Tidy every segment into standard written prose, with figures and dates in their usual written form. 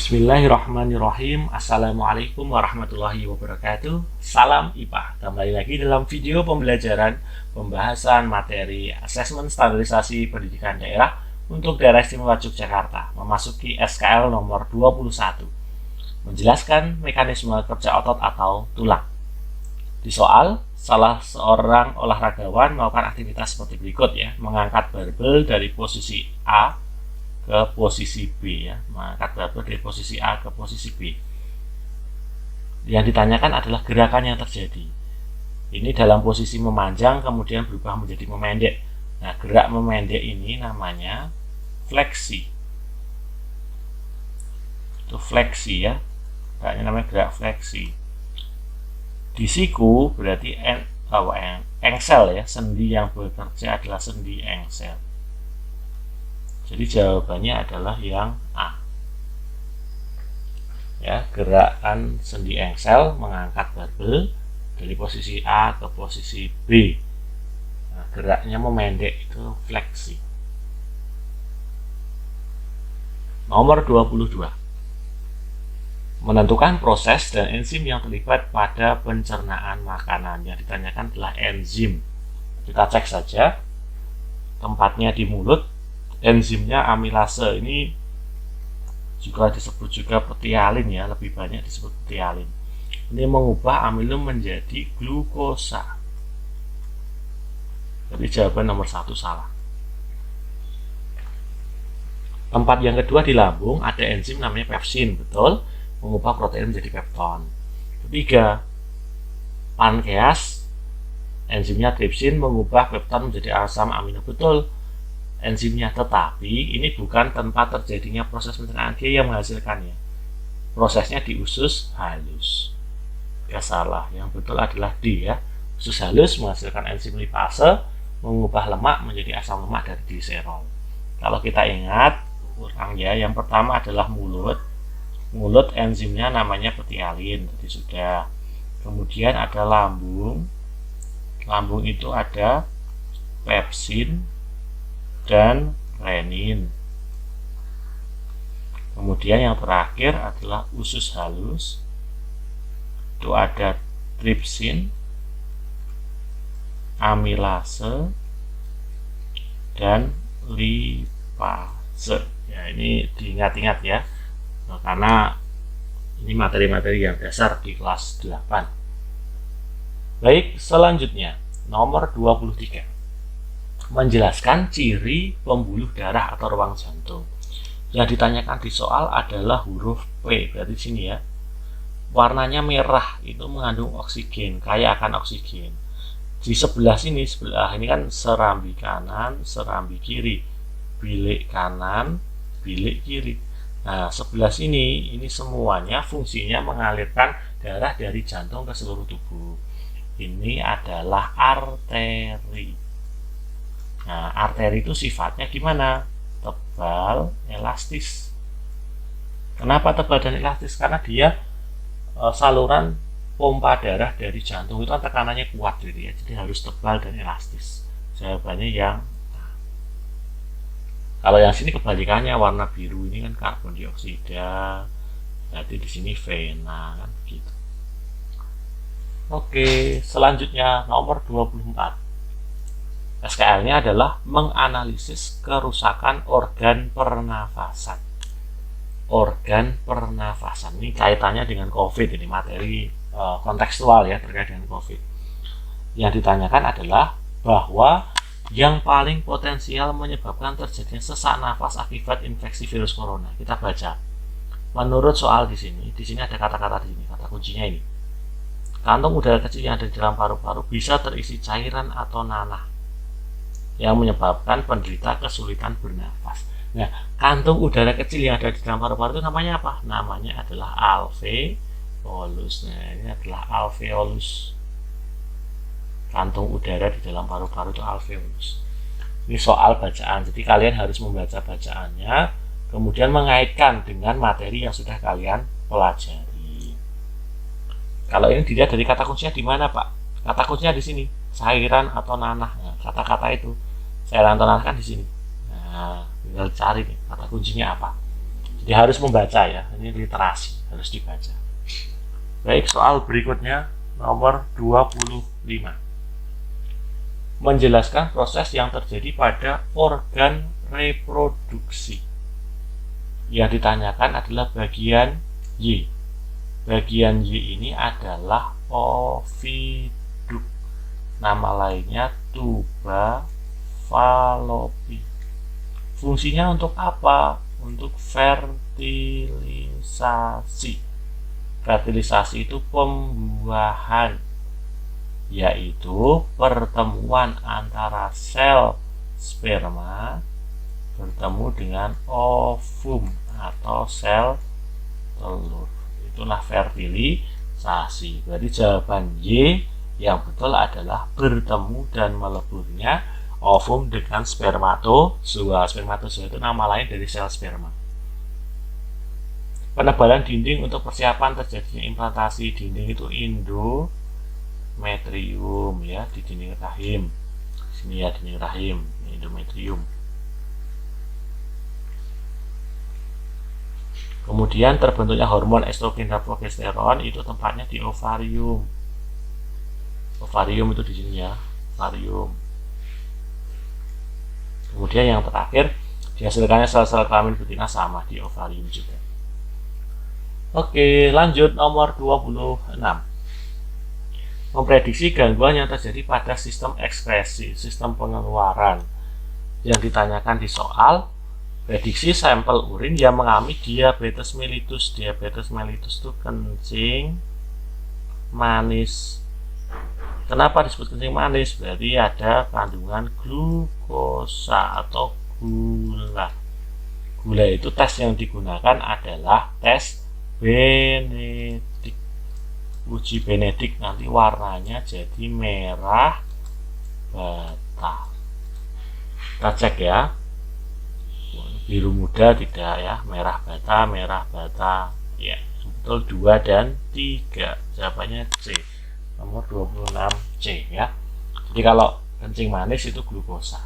Bismillahirrahmanirrahim. Assalamualaikum warahmatullahi wabarakatuh. Salam IPA. Kembali lagi dalam video pembelajaran pembahasan materi asesmen standarisasi pendidikan daerah untuk daerah istimewa Yogyakarta, memasuki SKL nomor 21, menjelaskan mekanisme kerja otot atau tulang. Di soal, salah seorang olahragawan melakukan aktivitas seperti berikut ya, mengangkat barbel dari posisi A ke posisi B ya, mengangkat barbel dari posisi A ke posisi B. Yang ditanyakan adalah gerakan yang terjadi. Ini dalam posisi memanjang kemudian berubah menjadi memendek. Nah, gerak memendek ini namanya fleksi. Itu fleksi ya. Geraknya namanya gerak fleksi. Di siku berarti engsel ya, sendi yang bekerja adalah sendi engsel. Jadi jawabannya adalah yang A. Ya, gerakan sendi engsel mengangkat barbel dari posisi A ke posisi B. Nah, geraknya memendek itu fleksi. Nomor 22. Menentukan proses dan enzim yang terlibat pada pencernaan makanan. Yang ditanyakan adalah enzim. Kita cek saja. Tempatnya di mulut. Enzimnya amilase, ini juga disebut juga petialin ya, lebih banyak disebut petialin. Ini mengubah amilum menjadi glukosa. Jadi jawaban nomor 1 salah. Tempat yang kedua di lambung ada enzim namanya pepsin, betul, mengubah protein menjadi pepton. Ketiga, pankreas, enzimnya tripsin mengubah pepton menjadi asam amino, betul, enzimnya, tetapi ini bukan tempat terjadinya proses pencernaan dia yang menghasilkannya. Prosesnya di usus halus. Ya salah, yang betul adalah D ya. Usus halus menghasilkan enzim lipase, mengubah lemak menjadi asam lemak dari gliserol. Kalau kita ingat, ulang ya, yang pertama adalah mulut. Mulut enzimnya namanya petialin, tadi sudah. Kemudian ada lambung. Lambung itu ada pepsin dan renin. Kemudian yang terakhir adalah usus halus. Itu ada tripsin, amilase, dan lipase. Ya, ini diingat-ingat ya. Nah, karena ini materi-materi yang dasar di kelas 8. Baik, selanjutnya nomor 23. Menjelaskan ciri pembuluh darah atau ruang jantung. Yang ditanyakan di soal adalah huruf P, berarti sini ya. Warnanya merah, itu mengandung oksigen, kaya akan oksigen. Di sebelah sini, sebelah ini kan serambi kanan, serambi kiri, bilik kanan, bilik kiri. Nah, sebelah sini, ini semuanya fungsinya mengalirkan darah dari jantung ke seluruh tubuh. Ini adalah arteri. Nah, arteri itu sifatnya gimana? Tebal, elastis. Kenapa tebal dan elastis? Karena dia saluran pompa darah dari jantung itu kan tekanannya kuat gitu ya. Jadi harus tebal dan elastis. Jawabannya yang kalau yang sini kebalikannya, warna biru ini kan karbon dioksida. Jadi di sini vena kan begitu. Oke, selanjutnya nomor 24. SKL-nya adalah menganalisis kerusakan organ pernafasan. Organ pernafasan ini kaitannya dengan COVID, ini materi kontekstual ya terkait dengan COVID. Yang ditanyakan adalah bahwa yang paling potensial menyebabkan terjadinya sesak nafas akibat infeksi virus corona. Kita baca. Menurut soal di sini ada kata-kata di sini, kata kuncinya ini. Kantong udara kecil yang ada di dalam paru-paru bisa terisi cairan atau nanah yang menyebabkan penderita kesulitan bernafas. Nah, kantung udara kecil yang ada di dalam paru-paru itu namanya apa? Namanya adalah alveolus. Nah, ini adalah alveolus. Kantung udara di dalam paru-paru itu alveolus. Ini soal bacaan. Jadi kalian harus membaca bacaannya, kemudian mengaitkan dengan materi yang sudah kalian pelajari. Kalau ini dilihat dari kata kuncinya di mana, Pak? Kata kuncinya di sini, cairan atau nanah. Nah, kata-kata itu cairan atau nanah kan di sini. Nah, tinggal cari nih kata kuncinya apa. Dia harus membaca ya, ini literasi, harus dibaca. Baik, soal berikutnya nomor 25. Menjelaskan proses yang terjadi pada organ reproduksi. Yang ditanyakan adalah bagian Y. Bagian Y ini adalah oviduk. Nama lainnya tuba fallopi. Fungsinya untuk apa? Untuk fertilisasi. Fertilisasi itu pembuahan, yaitu pertemuan antara sel sperma bertemu dengan ovum atau sel telur. Itulah fertilisasi. Berarti jawaban Y yang betul adalah bertemu dan meleburnya ovum dengan spermatozoa. Spermatozoa itu nama lain dari sel sperma. Penebalan dinding untuk persiapan terjadinya implantasi dinding itu endometrium ya, di dinding rahim. Sini ya, dinding rahim, endometrium. Kemudian terbentuknya hormon estrogen dan progesteron itu tempatnya di ovarium. Ovarium itu di sini ya, ovarium. Kemudian yang terakhir dihasilkannya sel-sel kelamin betina sama di ovarium juga. Oke, lanjut nomor 26. Memprediksi gangguan yang terjadi pada sistem ekskresi, sistem pengeluaran. Yang ditanyakan di soal, prediksi sampel urin yang mengalami diabetes mellitus. Diabetes mellitus itu kencing manis. Kenapa disebut kencing manis? Berarti ada kandungan glukosa atau gula. Gula itu tes yang digunakan adalah tes Benedik. Uji Benedik nanti warnanya jadi merah bata. Kita cek ya. Biru muda tidak ya, merah bata ya, betul 2 dan 3. Jawabannya C, nomor 26C ya. Jadi kalau kencing manis itu glukosa.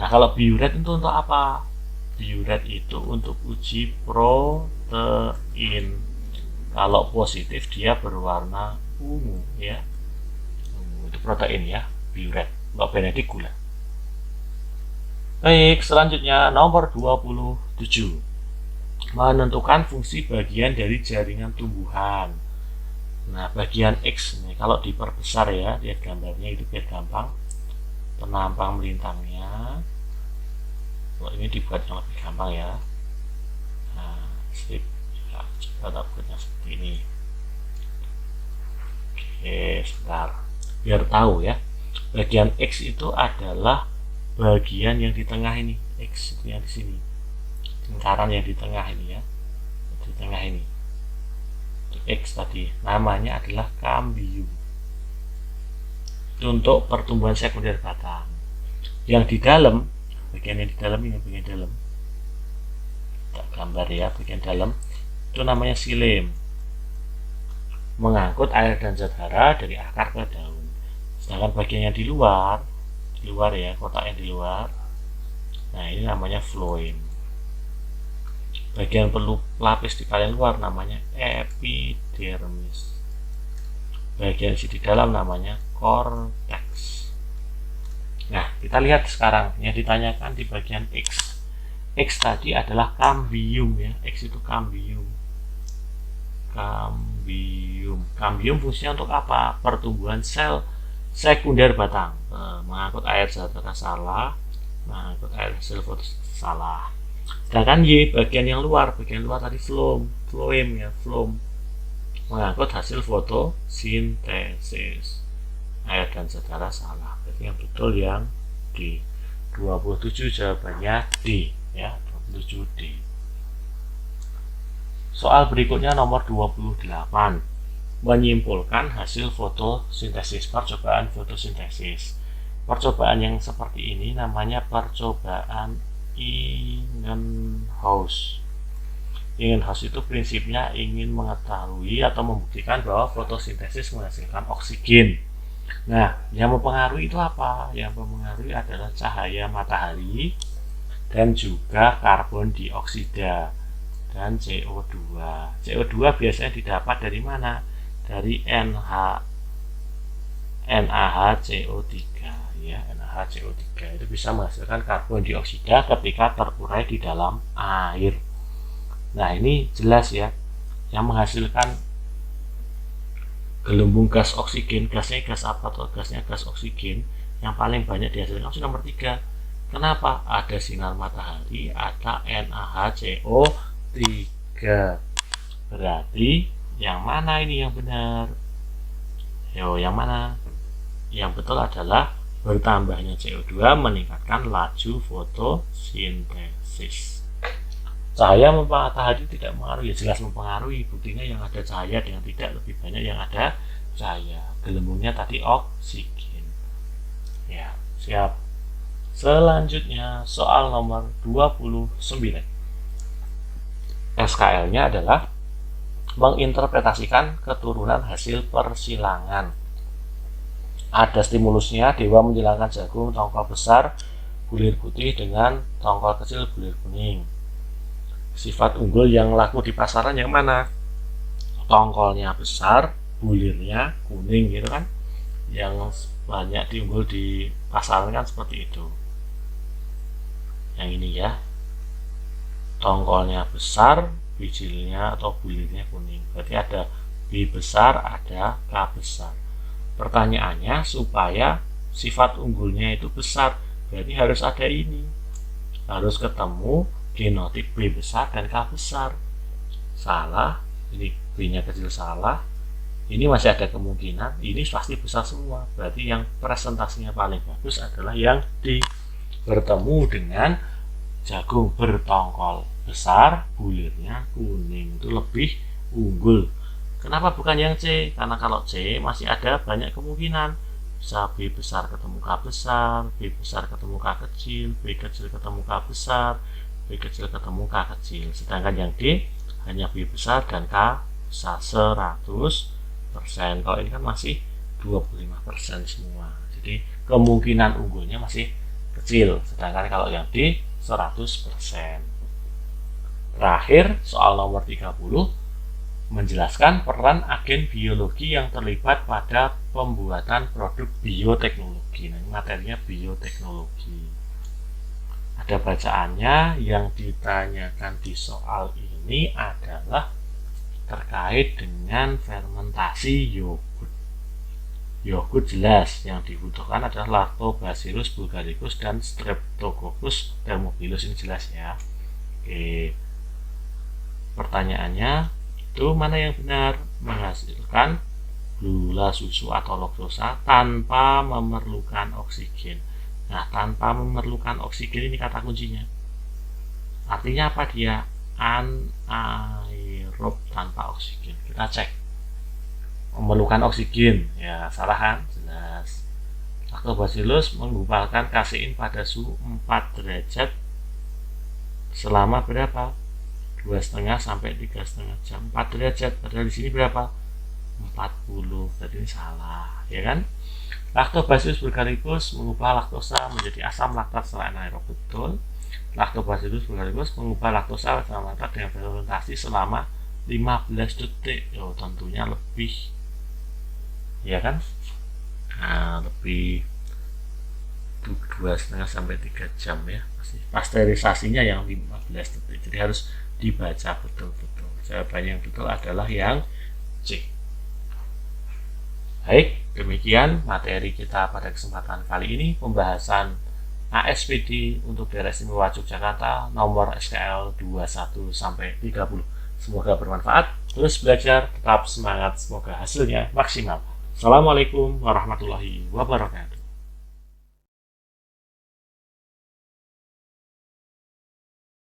Nah, kalau biuret itu untuk apa? Biuret itu untuk uji protein. Kalau positif dia berwarna ungu ya, itu protein ya, biuret. Kalau Benedik gula. Baik, selanjutnya nomor 27. Menentukan fungsi bagian dari jaringan tumbuhan. Nah, bagian X nih, kalau diperbesar ya, lihat gambarnya itu biar gampang. Penampang melintangnya. Kalau ini dibuat yang lebih gampang ya. Nah, sip. Ya, coba buatnya seperti ini. Oke, sebentar. Biar tahu ya. Bagian X itu adalah bagian yang di tengah ini, X itu yang di sini, lingkaran yang di tengah ini ya, di tengah ini, itu X tadi, namanya adalah kambium. Itu untuk pertumbuhan sekunder batang. Yang di dalam, bagian yang di dalam ini, bagian dalam, kita gambar ya, bagian dalam, itu namanya xilem, mengangkut air dan zat hara dari akar ke daun. Sedangkan bagian yang di luar ya, kotak yang di luar, nah ini namanya floem. Bagian pelapis di kalian luar namanya epidermis. Bagian di dalam namanya cortex. Nah, kita lihat sekarang yang ditanyakan di bagian X. X tadi adalah kambium ya, X itu kambium. Kambium fungsinya untuk apa? Pertumbuhan sel sekunder batang, mengangkut air zat hara salah, mengangkut air hasil fotosalah. Sedangkan Y, bagian luar tadi floem ya, floem, mengangkut hasil fotosintesis, air dan zat hara salah. Berarti yang betul yang D. 27 jawabannya D ya, 27D. Soal berikutnya nomor 28. Menyimpulkan hasil fotosintesis, percobaan fotosintesis. Percobaan yang seperti ini namanya percobaan Ingenhousz. Ingenhousz itu prinsipnya ingin mengetahui atau membuktikan bahwa fotosintesis menghasilkan oksigen. Nah, yang mempengaruhi itu apa? Yang mempengaruhi adalah cahaya matahari dan juga karbon dioksida. dan CO2. CO2 biasanya didapat dari mana? Dari NaHCO3 ya, NaHCO3 itu bisa menghasilkan karbon dioksida ketika terurai di dalam air. Nah, ini jelas ya, yang menghasilkan gelembung gas oksigen, gasnya gas apa atau gasnya gas oksigen yang paling banyak dihasilkan opsi nomor 3. Kenapa? Ada sinar matahari, ada NaHCO3. Berarti yang mana ini yang benar? Yo, yang mana? Yang betul adalah bertambahnya CO2 meningkatkan laju fotosintesis. Cahaya matahari tidak mempengaruhi, jelas mempengaruhi. Buktinya yang ada cahaya dengan tidak lebih banyak yang ada cahaya. Gelembungnya tadi oksigen. Ya, siap. Selanjutnya soal nomor 29. SKL-nya adalah menginterpretasikan keturunan hasil persilangan. Ada stimulusnya, dewa menjilangkan jagung tongkol besar bulir putih dengan tongkol kecil bulir kuning. Sifat unggul yang laku di pasaran yang mana? Tongkolnya besar, bulirnya kuning gitu kan. Yang banyak diunggul di pasaran kan seperti itu. Yang ini ya. Tongkolnya besar, bijilnya atau bulirnya kuning. Berarti ada B besar, ada K besar. Pertanyaannya, supaya sifat unggulnya itu besar, berarti harus ada ini. Harus ketemu genotip B besar dan K besar. Salah, ini B-nya kecil salah. Ini masih ada kemungkinan, ini pasti besar semua. Berarti yang presentasinya paling bagus adalah yang D. Bertemu dengan jagung bertongkol besar, bulirnya kuning, itu lebih unggul. Kenapa bukan yang C? Karena kalau C masih ada banyak kemungkinan. Bisa B besar ketemu K besar, B besar ketemu K kecil, B kecil ketemu K besar, B kecil ketemu K kecil. Sedangkan yang D hanya B besar dan K besar 100%. Kalau ini kan masih 25% semua. Jadi kemungkinan unggulnya masih kecil. Sedangkan kalau yang D 100%. Terakhir, soal nomor 30 menjelaskan peran agen biologi yang terlibat pada pembuatan produk bioteknologi. Nah, materinya bioteknologi. Ada bacaannya, yang ditanyakan di soal ini adalah terkait dengan fermentasi yogurt. Yogurt jelas, yang dibutuhkan adalah Lactobacillus bulgaricus dan Streptococcus thermophilus, ini jelas ya. Oke. Pertanyaannya, itu mana yang benar? Menghasilkan gula susu atau laktosa tanpa memerlukan oksigen. Nah, tanpa memerlukan oksigen ini kata kuncinya. Artinya apa dia? Anaerob, tanpa oksigen. Kita cek. Memerlukan oksigen, ya salah kan? Jelas. Lactobacillus menggumpalkan kasein pada suhu 4 derajat selama berapa? 2,5 sampai 3,5 jam. 4 derajat, padahal di sini berapa? 40. Berarti ini salah, ya kan? Lactobacillus bulgaricus mengubah laktosa menjadi asam laktat secara anaerob, betul. Lactobacillus bulgaricus mengubah laktosa asam laktat dengan fermentasi selama 15 detik. Oh, tentunya lebih, ya kan? Nah, lebih 2,5 sampai 3 jam ya. Pasteurisasinya yang 15 detik. Jadi harus dibaca betul-betul. Jawabannya yang betul adalah yang C. Baik, demikian materi kita pada kesempatan kali ini, pembahasan ASPD untuk daerah istimewa Yogyakarta nomor SKL 21 sampai 30. Semoga bermanfaat. Terus belajar, tetap semangat, semoga hasilnya maksimal. Assalamualaikum warahmatullahi wabarakatuh.